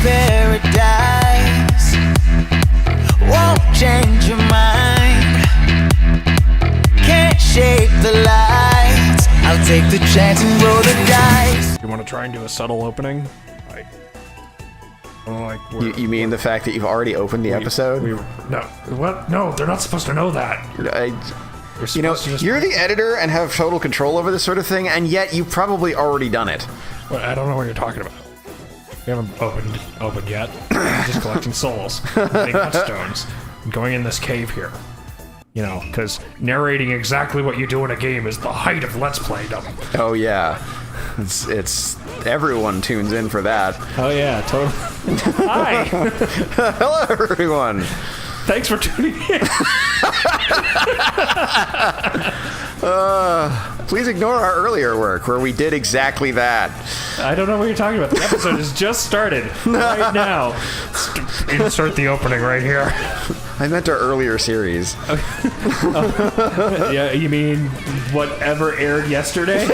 paradise won't change your mind. Can't shape the lights. I'll take the chance and roll the dice. You want to try and do a subtle opening? You mean the fact that you've already opened the episode? No. What? No, they're not supposed to know that. You're the editor and have total control over this sort of thing, and yet you've probably already done it. Well, I don't know what you're talking about. We haven't opened yet. I'm just collecting souls, getting touchstones, and going in this cave here. You know, because narrating exactly what you do in a game is the height of Let's Playdom. Oh yeah, it's everyone tunes in for that. Oh yeah, totally. Hi. Hello everyone. Thanks for tuning in. Please ignore our earlier work where we did exactly that. I don't know what you're talking about. The episode has just started right now. Insert the opening right here. I meant our earlier series. Yeah, you mean whatever aired yesterday?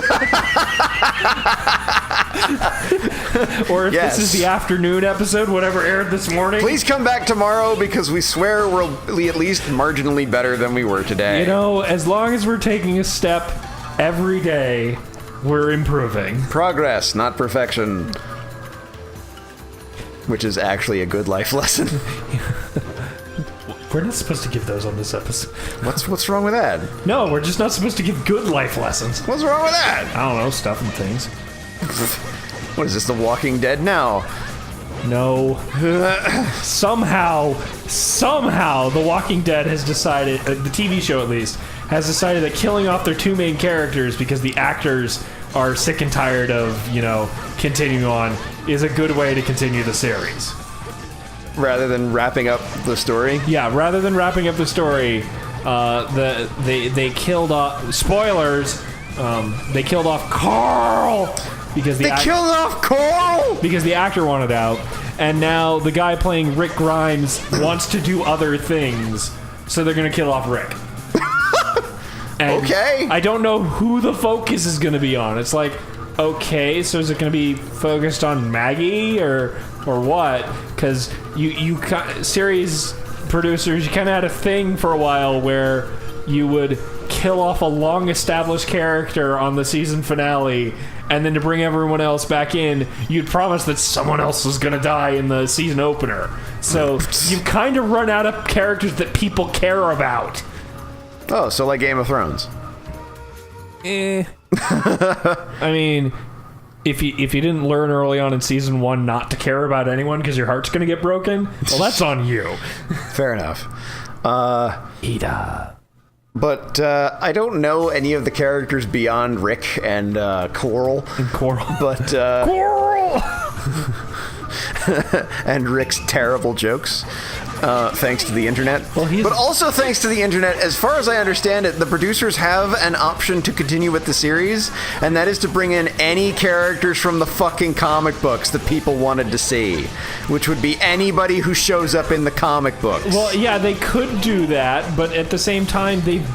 Or if Yes. this is the afternoon episode, whatever aired this morning? Please come back tomorrow because we swear we'll be at least marginally better than we were today. You know, as long as we're taking a step every day, we're improving. Progress, not perfection. Which is actually a good life lesson. We're not supposed to give those on this episode. What's wrong with that? No, we're just not supposed to give good life lessons. What's wrong with that? I don't know, stuff and things. What is this, The Walking Dead now? No. Somehow, The Walking Dead has decided, the TV show at least, has decided that killing off their two main characters because the actors are sick and tired of, continuing on is a good way to continue the series. Rather than wrapping up the story? Yeah, rather than wrapping up the story, they killed off, spoilers, they killed off Carl! Because They killed off Carl! Because the actor wanted out, and now the guy playing Rick Grimes wants to do other things, so they're gonna kill off Rick. And okay. I don't know who the focus is gonna be on. It's like, okay, so is it gonna be focused on Maggie or what? Because you series producers, you kind of had a thing for a while where you would kill off a long-established character on the season finale, and then to bring everyone else back in, you'd promise that someone else was gonna die in the season opener. So you've kind of run out of characters that people care about. Oh, so like Game of Thrones. I mean, if you didn't learn early on in season 1 not to care about anyone because your heart's gonna get broken, well, that's on you. Fair enough. ETA. But I don't know any of the characters beyond Rick and Coral. And Coral. But Coral! and Rick's terrible jokes. Thanks to the internet. Well, but also thanks to the internet, as far as I understand it, the producers have an option to continue with the series, and that is to bring in any characters from the fucking comic books that people wanted to see, which would be anybody who shows up in the comic books. Well, yeah, they could do that, but at the same time, they've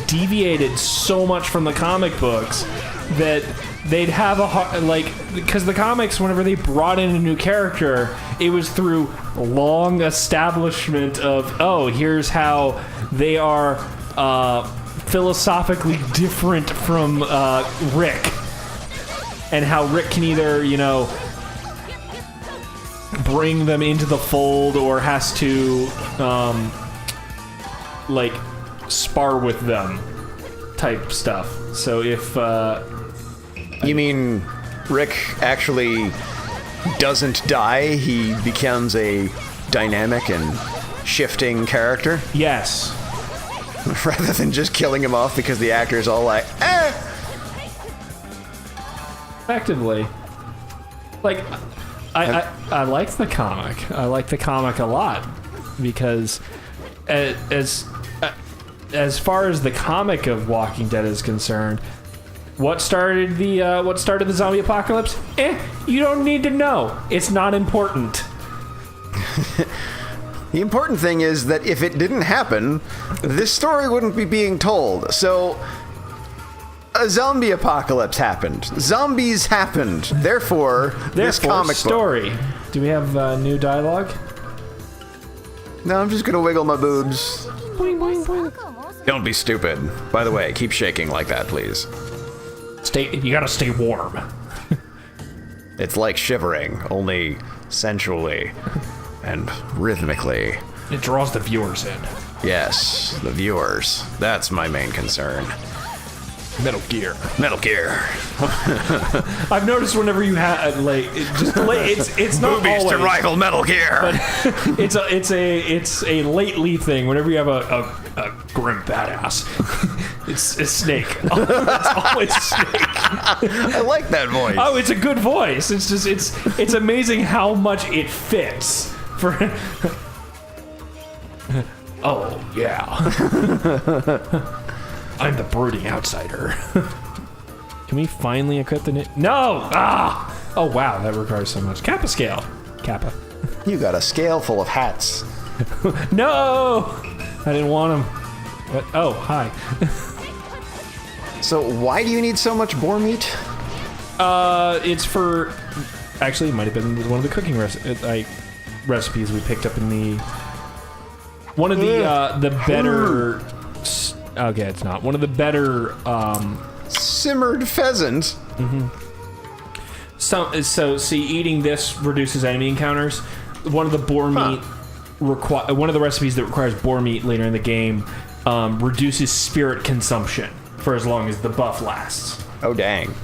deviated so much from the comic books that they'd have a hard, because the comics, whenever they brought in a new character, it was through long establishment of, oh, here's how they are philosophically different from Rick, and how Rick can either, bring them into the fold or has to, spar with them type stuff. So if, you mean Rick actually doesn't die, he becomes a dynamic and shifting character? Yes. Rather than just killing him off because the actor's all like, eh! Effectively. I like the comic. I like the comic a lot because as far as the comic of Walking Dead is concerned, what started the zombie apocalypse? You don't need to know. It's not important. The important thing is that if it didn't happen, this story wouldn't be being told. So, a zombie apocalypse happened. Zombies happened. Therefore this comic story. book. Do we have new dialogue? No, I'm just gonna wiggle my boobs. Boing, boing, boing. Don't be stupid. By the way, keep shaking like that, please. You gotta stay warm. It's like shivering, only sensually and rhythmically. It draws the viewers in. Yes, the viewers. That's my main concern. Metal Gear. Metal Gear. I've noticed whenever you have it's not Movies always, to rival Metal Gear. but it's a lately thing. Whenever you have a grim badass, it's a Snake. Oh, it's always Snake. I like that voice. Oh, it's a good voice. It's just it's amazing how much it fits for. Oh yeah. I'm the brooding outsider. Can we finally equip the No! Ah! Oh wow, that requires so much. Kappa scale. Kappa. You got a scale full of hats. No! I didn't want them. But, oh, hi. So why do you need so much boar meat? It's for... Actually, it might have been one of the cooking recipes we picked up in the... One of the better... Okay, it's not. One of the better... Simmered pheasant. Mm-hmm. So, see, eating this reduces enemy encounters. One of the boar meat... one of the recipes that requires boar meat later in the game reduces spirit consumption for as long as the buff lasts. Oh, dang.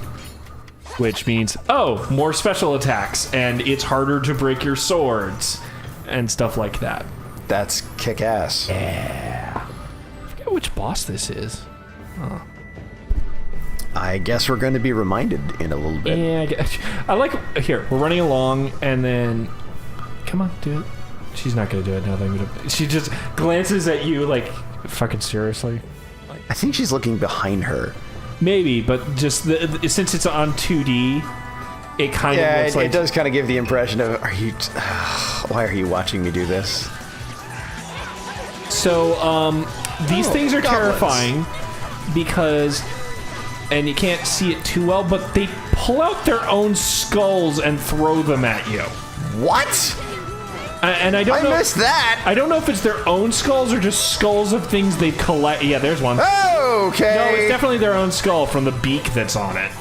Which means, more special attacks, and it's harder to break your swords, and stuff like that. That's kick-ass. Yeah. I forget which boss this is. Oh. I guess we're going to be reminded in a little bit. Yeah, I like... Here, we're running along, and then... Come on, do it. She's not going to do it now that I'm going to... She just glances at you like, fucking seriously? I think she's looking behind her. Maybe, but just since it's on 2D, it kind of looks like... it does kind of give the impression of, why are you watching me do this? So, these things are goblins. terrifying because, and you can't see it too well, but they pull out their own skulls and throw them at you. What? And I don't know. I missed that. I don't know if it's their own skulls or just skulls of things they collect. Yeah, there's one. Okay. No, it's definitely their own skull from the beak that's on it.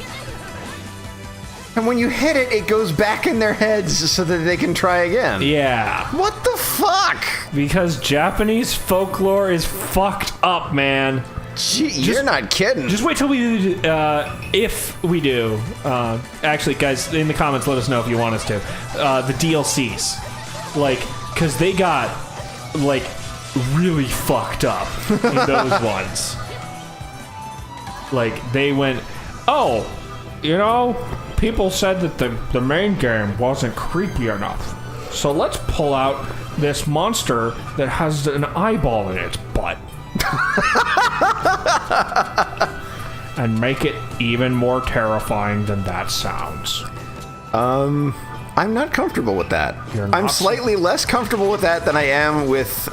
And when you hit it, it goes back in their heads so that they can try again. Yeah. What the fuck? Because Japanese folklore is fucked up, man. Gee, you're not kidding. Just wait till we do, if we do. Actually, guys, in the comments, let us know if you want us to. The DLCs. Like, because they got, like, really fucked up in those ones. Like, they went, people said that the main game wasn't creepy enough. So let's pull out this monster that has an eyeball in its butt. And make it even more terrifying than that sounds. I'm not comfortable with that. I'm slightly less comfortable with that than I am with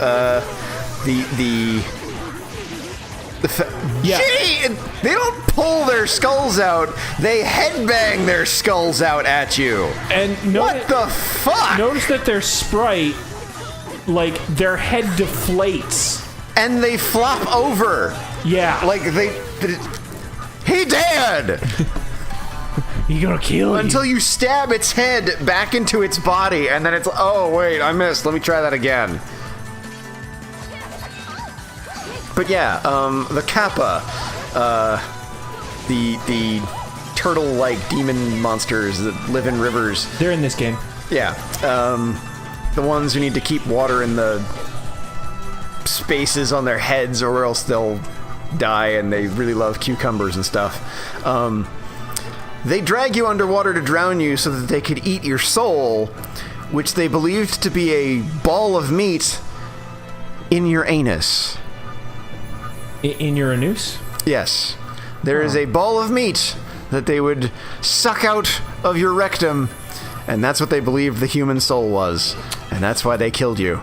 Yeah. Gee, they don't pull their skulls out. They headbang their skulls out at you. And what the fuck? Notice that their sprite, like, their head deflates. And they flop over. Yeah. Like, he dead! He's gonna kill you. Until you stab its head back into its body, and then it's, oh, wait, I missed. Let me try that again. But yeah, the Kappa, the turtle-like demon monsters that live in rivers. They're in this game. Yeah, the ones who need to keep water in the spaces on their heads or else they'll die, and they really love cucumbers and stuff. They drag you underwater to drown you so that they could eat your soul, which they believed to be a ball of meat in your anus. In your anus? Yes. There is a ball of meat that they would suck out of your rectum, and that's what they believed the human soul was. And that's why they killed you.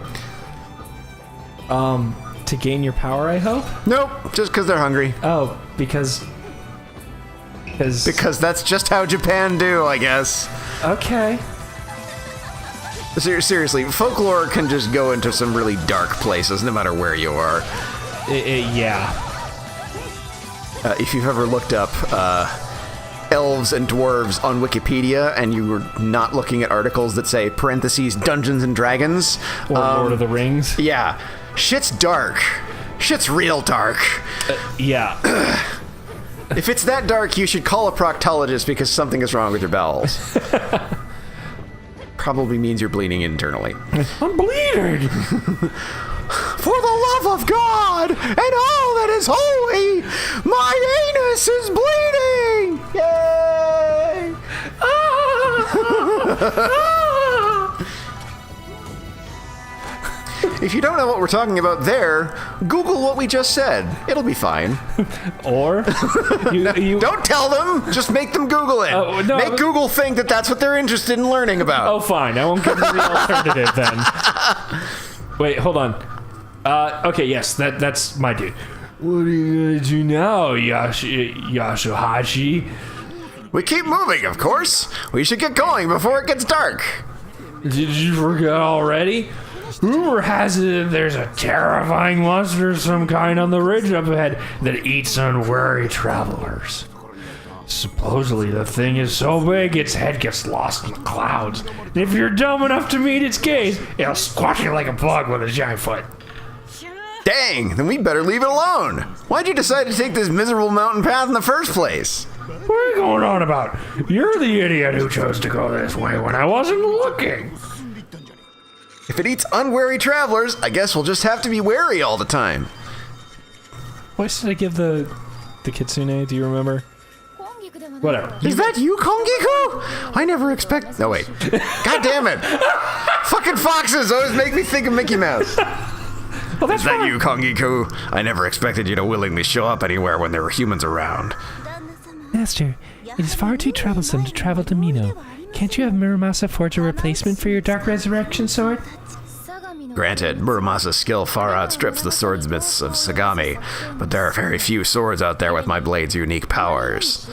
To gain your power, I hope? Nope, just because they're hungry. Oh, because that's just how Japan do, I guess. Okay. Seriously, folklore can just go into some really dark places no matter where you are. Yeah. If you've ever looked up elves and dwarves on Wikipedia and you were not looking at articles that say parentheses Dungeons and Dragons Or Lord of the Rings. Yeah, shit's dark. Shit's real dark. Yeah. If it's that dark, you should call a proctologist because something is wrong with your bowels. Probably means you're bleeding internally. I'm bleeding. For the love of God and all that is holy, my anus is bleeding! Yay! If you don't know what we're talking about there, Google what we just said. It'll be fine. Or you Don't tell them. Just make them Google it. No, make Google think that that's what they're interested in learning about. Oh, fine. I won't give them the alternative then. Wait, hold on. Okay, yes, that's my dude. What are you gonna do now, Yashuhachi? We keep moving, of course. We should get going before it gets dark. Did you forget already? Rumor has it that there's a terrifying monster of some kind on the ridge up ahead that eats unwary travelers. Supposedly the thing is so big its head gets lost in the clouds. And if you're dumb enough to meet its gaze, it'll squash you like a bug with a giant foot. Dang, then we better leave it alone. Why'd you decide to take this miserable mountain path in the first place? What are you going on about? You're the idiot who chose to go this way when I wasn't looking. If it eats unwary travelers, I guess we'll just have to be wary all the time. What did I give the kitsune? Do you remember? Whatever. Is that you, Kongiku? I never expect... No, wait. God damn it. Fucking foxes always make me think of Mickey Mouse. Oh, that's Is that fine. you, Kongiku? I never expected you to willingly show up anywhere when there were humans around. Master, it is far too troublesome to travel to Mino. Can't you have Muramasa forge a replacement for your Dark Resurrection sword? Granted, Muramasa's skill far outstrips the swordsmiths of Sagami, but there are very few swords out there with my blade's unique powers.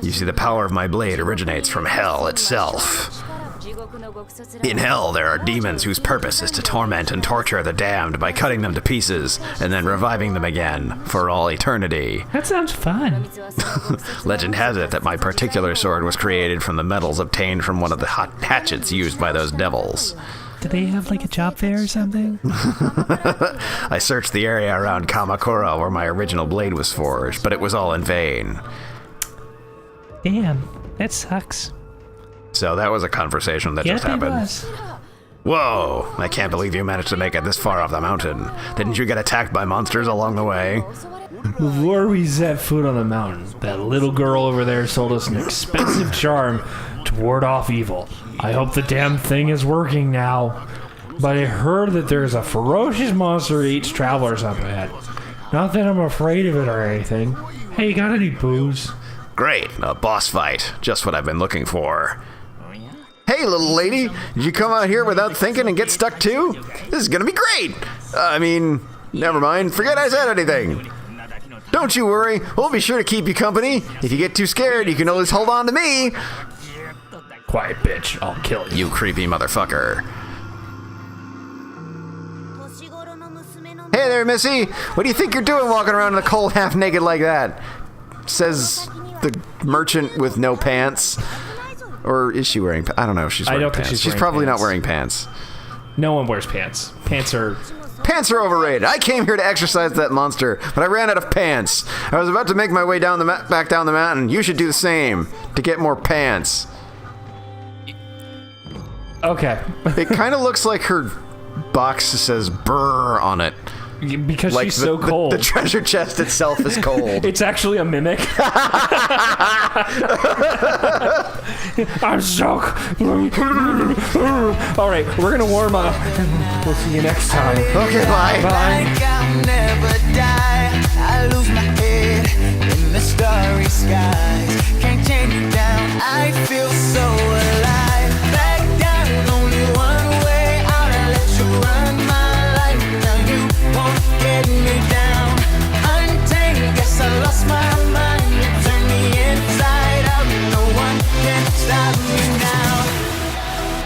You see, the power of my blade originates from hell itself. In hell, there are demons whose purpose is to torment and torture the damned by cutting them to pieces and then reviving them again for all eternity. That sounds fun. Legend has it that my particular sword was created from the metals obtained from one of the hot hatchets used by those devils. Do they have like a job fair or something? I searched the area around Kamakura where my original blade was forged, but it was all in vain. Damn, that sucks. So that was a conversation that just happened. Was. Whoa, I can't believe you managed to make it this far off the mountain. Didn't you get attacked by monsters along the way? Before we set foot on the mountain, that little girl over there sold us an expensive charm to ward off evil. I hope the damn thing is working now. But I heard that there's a ferocious monster that eats travelers up ahead. Not that I'm afraid of it or anything. Hey, you got any booze? Great, a boss fight. Just what I've been looking for. Hey, little lady, did you come out here without thinking and get stuck too? This is gonna be great! Never mind, forget I said anything. Don't you worry, we'll be sure to keep you company. If you get too scared, you can always hold on to me. Quiet, bitch. I'll kill you. You creepy motherfucker. Hey there, Missy. What do you think you're doing walking around in the cold half naked like that? Says the merchant with no pants. Or is she wearing pants? I don't know if she's wearing I don't pants. think She's wearing probably pants. not wearing pants. No one wears pants. Pants are... Pants are overrated. I came here to exercise that monster, but I ran out of pants. I was about to make my way down back down the mountain. You should do the same to get more pants. Okay. It kind of looks like her box says "brr" on it. Because Like she's so cold. The treasure chest itself is cold. It's actually a mimic. I'm so... All right, we're going to warm up. We'll see you next time. Okay, bye. Bye. Like I'll never die.